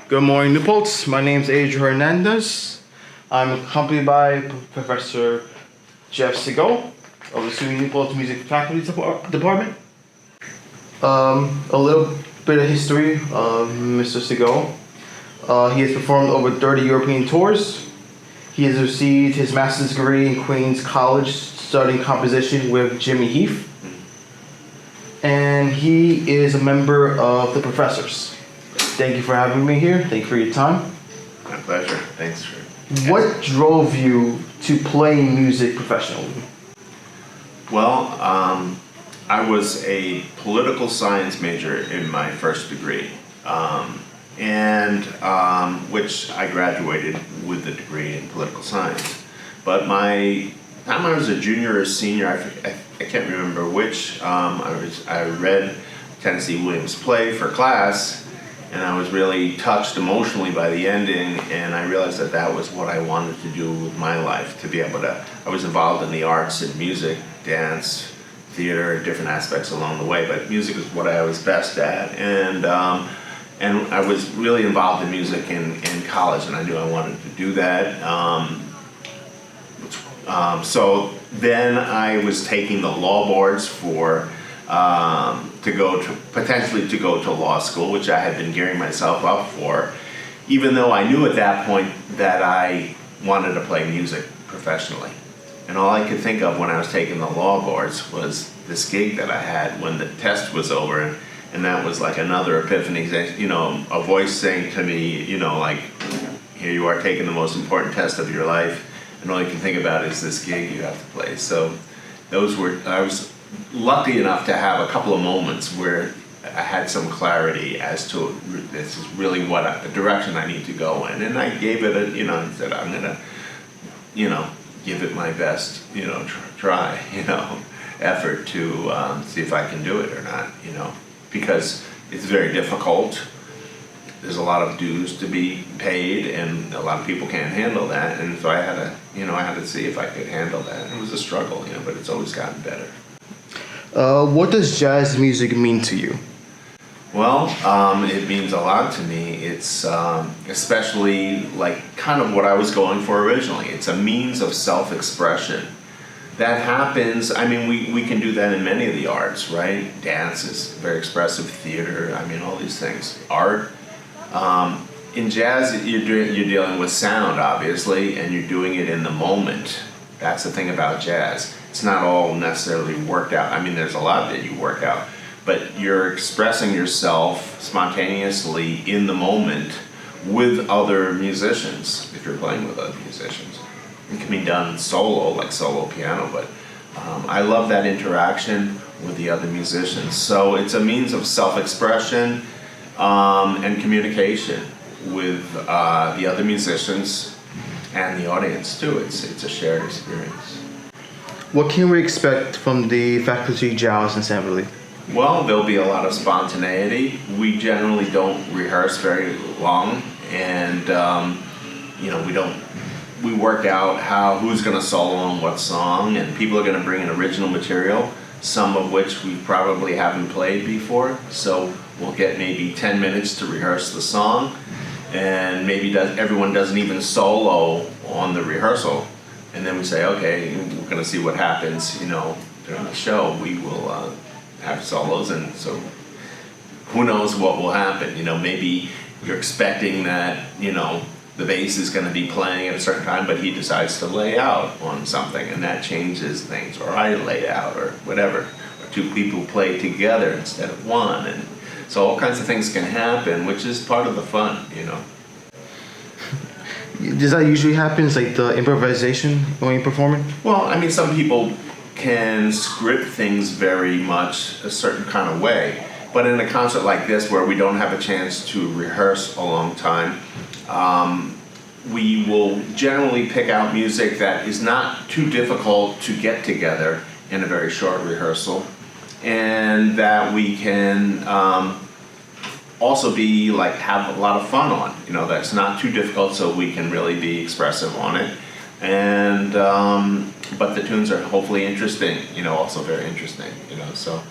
Good morning, New Paltz. My name is Adrian Hernandez. I'm accompanied by Professor Jeff Siegel of the SUNY New Paltz Music Faculty Department. A little bit of history of Mr. Siegel. He has performed over 30 European tours. He has received his master's degree in Queen's College studying composition with Jimmy Heath. And he is a member of the Professors. Thank you for having me here. Thank you for your time. My pleasure. Thanks for What drove you to play music professionally? Well, I was a political science major in my first degree, which I graduated with a degree in political science. But my time I was a junior or senior, I can't remember which. I read Tennessee Williams' play for class. And I was really touched emotionally by the ending, and I realized that that was what I wanted to do with my life, to be able to, I was involved in the arts and music, dance, theater, different aspects along the way, but music is what I was best at. And I was really involved in music in college, and I knew I wanted to do that. So then I was taking the law boards for potentially to go to law school, which I had been gearing myself up for, even though I knew at that point that I wanted to play music professionally. And all I could think of when I was taking the law boards was this gig that I had when the test was over, and that was like another epiphany, a voice saying to me, like, here you are taking the most important test of your life, and all you can think about is this gig you have to play. So I was lucky enough to have a couple of moments where I had some clarity as to this is really the direction I need to go in, and I gave it I said I'm gonna, give it my best, try, effort to see if I can do it or not, because it's very difficult. There's a lot of dues to be paid, and a lot of people can't handle that, and so I had to see if I could handle that. It was a struggle, but it's always gotten better. What does jazz music mean to you? Well, it means a lot to me. It's especially like kind of what I was going for originally. It's a means of self-expression. That happens, we can do that in many of the arts, right? Dance is very expressive, theater, all these things. Art. In jazz, you're dealing with sound, obviously, and you're doing it in the moment. That's the thing about jazz. It's not all necessarily worked out. There's a lot that you work out, but you're expressing yourself spontaneously in the moment with other musicians, if you're playing with other musicians. It can be done solo, like solo piano, but I love that interaction with the other musicians. So it's a means of self-expression and communication with the other musicians and the audience too. It's a shared experience. What can we expect from the faculty jazz ensemble? Well, there'll be a lot of spontaneity. We generally don't rehearse very long, and we work out who's going to solo on what song, and people are going to bring in original material, some of which we probably haven't played before. So we'll get maybe 10 minutes to rehearse the song, and maybe everyone doesn't even solo on the rehearsal. And then we say, okay, we're going to see what happens, during the show. We will have solos, and so who knows what will happen. Maybe you're expecting that, the bass is going to be playing at a certain time, but he decides to lay out on something, and that changes things. Or I lay out, or whatever. Or two people play together instead of one. And so all kinds of things can happen, which is part of the fun, Does that usually happen, like the improvisation when you're performing? Well, some people can script things very much a certain kind of way, but in a concert like this where we don't have a chance to rehearse a long time, we will generally pick out music that is not too difficult to get together in a very short rehearsal, and that we can also have a lot of fun on, that's not too difficult, so we can really be expressive on it. And but the tunes are hopefully interesting, also very interesting, so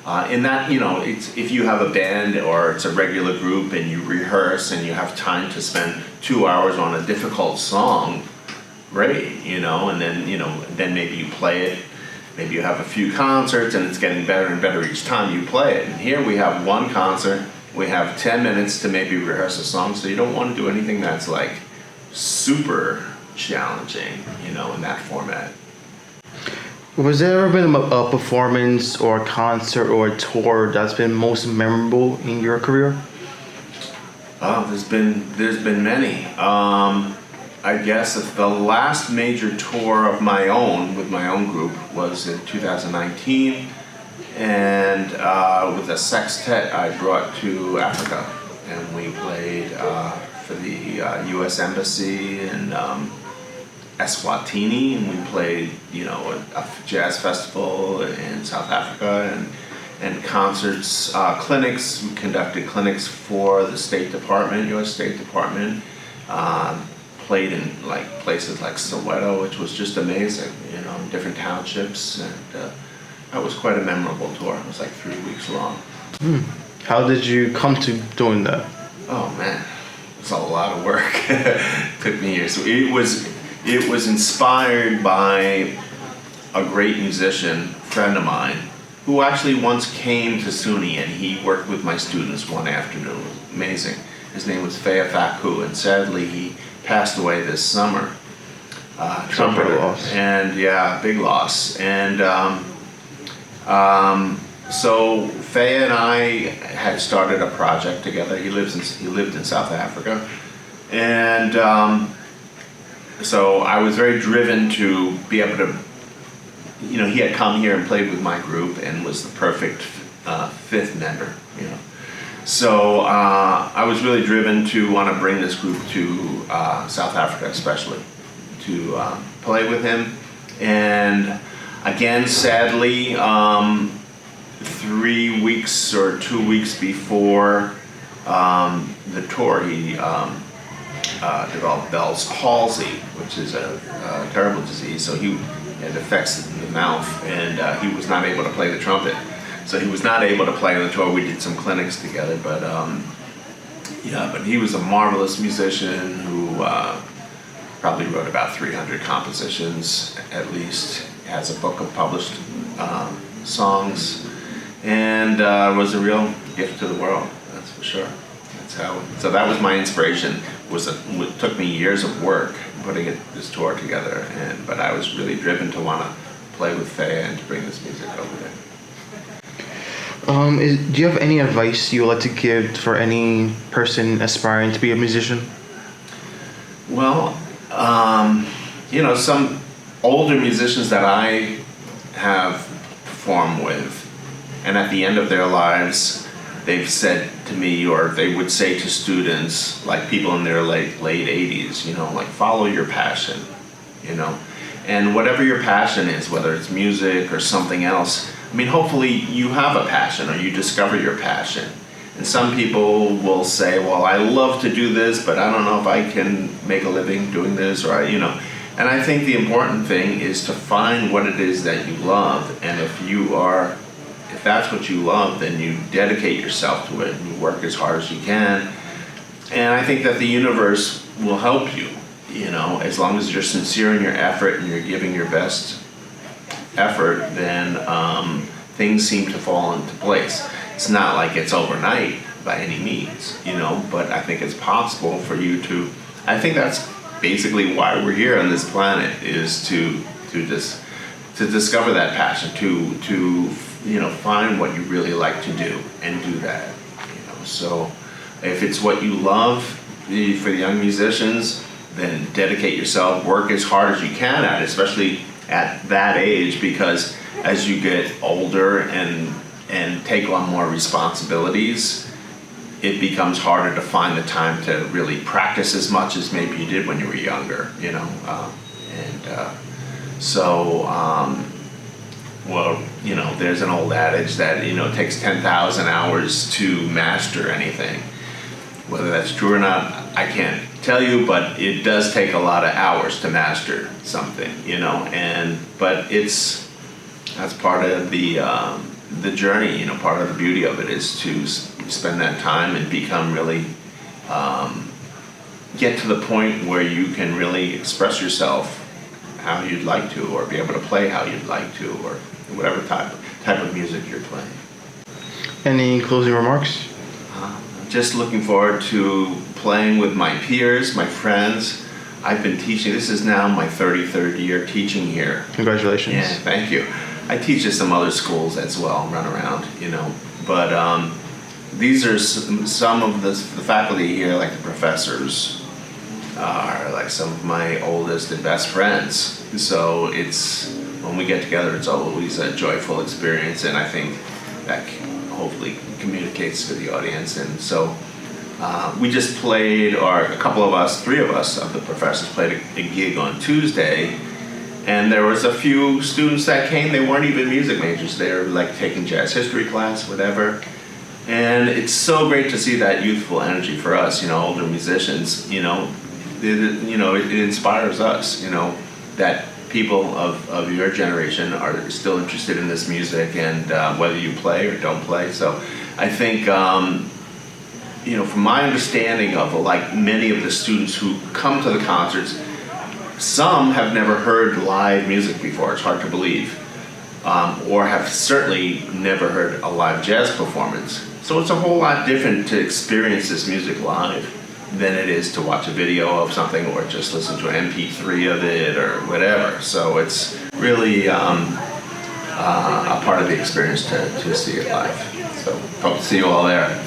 In that, it's, if you have a band or it's a regular group and you rehearse and you have time to spend 2 hours on a difficult song, great, and then maybe you play it. Maybe you have a few concerts and it's getting better and better each time you play it. And here we have one concert, we have 10 minutes to maybe rehearse a song, so you don't want to do anything that's like super challenging, in that format. Was there ever been a performance or a concert or a tour that's been most memorable in your career? Oh, there's been many. I guess the last major tour of my own with my own group was in 2019, and with a sextet I brought to Africa, and we played for the U.S. Embassy in Eswatini, and we played a jazz festival in South Africa, and concerts, clinics. We conducted clinics for the State Department, U.S. State Department. Played in like places like Soweto, which was just amazing, in different townships, and that was quite a memorable tour. It was like 3 weeks long. How did you come to doing that? Oh man, it was a lot of work. It took me years. It was inspired by a great musician friend of mine who actually once came to SUNY, and he worked with my students one afternoon. It was amazing. His name was Faya Faku, and sadly he passed away this summer. Trumpeter. Loss. And yeah, big loss. And so Faya and I had started a project together. He lived in South Africa, and so I was very driven to be able to. He had come here and played with my group and was the perfect fifth member. So I was really driven to want to bring this group to South Africa, especially to play with him. And again, sadly, 3 weeks or 2 weeks before the tour, he developed Bell's palsy, which is a terrible disease. So it affects the mouth, and he was not able to play the trumpet. So he was not able to play on the tour. We did some clinics together, but he was a marvelous musician who probably wrote about 300 compositions at least. Has a book of published songs, and was a real gift to the world. That's for sure. So that was my inspiration. It took me years of work putting this tour together, but I was really driven to want to play with Faya and to bring this music over there. Do you have any advice you would like to give for any person aspiring to be a musician? Well, some older musicians that I have performed with, and at the end of their lives, they've said to me, or they would say to students, like people in their late 80s, like follow your passion, and whatever your passion is, whether it's music or something else. Hopefully you have a passion, or you discover your passion. And some people will say, well, I love to do this, but I don't know if I can make a living doing this, And I think the important thing is to find what it is that you love. And if that's what you love, then you dedicate yourself to it and you work as hard as you can. And I think that the universe will help you, as long as you're sincere in your effort and you're giving your best effort, then things seem to fall into place. It's not like it's overnight by any means, but I think it's possible for you to. I think that's basically why we're here on this planet, is to discover that passion, to find what you really like to do and do that. So if it's what you love, for the young musicians, then dedicate yourself, work as hard as you can at it, especially at that age, because as you get older and take on more responsibilities, it becomes harder to find the time to really practice as much as maybe you did when you were younger, there's an old adage that, it takes 10,000 hours to master anything. Whether that's true or not, I can't tell you, but it does take a lot of hours to master something, but that's part of the journey, part of the beauty of it is to spend that time and become really, get to the point where you can really express yourself how you'd like to, or be able to play how you'd like to, or whatever type of music you're playing. Any closing remarks? Just looking forward to playing with my peers, my friends. I've been teaching, this is now my 33rd year teaching here. Congratulations. Yeah, thank you. I teach at some other schools as well, run around, But these are some of the faculty here, like the professors, are like some of my oldest and best friends. So when we get together, it's always a joyful experience, and I think that hopefully communicates to the audience. And so we just played, or a couple of us, 3 of us of the professors played a gig on Tuesday, and there was a few students that came. They weren't even music majors. They were like taking jazz history class, whatever. And it's so great to see that youthful energy for us, older musicians. It inspires us, that people of your generation are still interested in this music, and whether you play or don't play. So I think, from my understanding of like many of the students who come to the concerts, some have never heard live music before. It's hard to believe, or have certainly never heard a live jazz performance. So it's a whole lot different to experience this music live than it is to watch a video of something or just listen to an MP3 of it or whatever. So it's really a part of the experience to see it live. So hope to see you all there.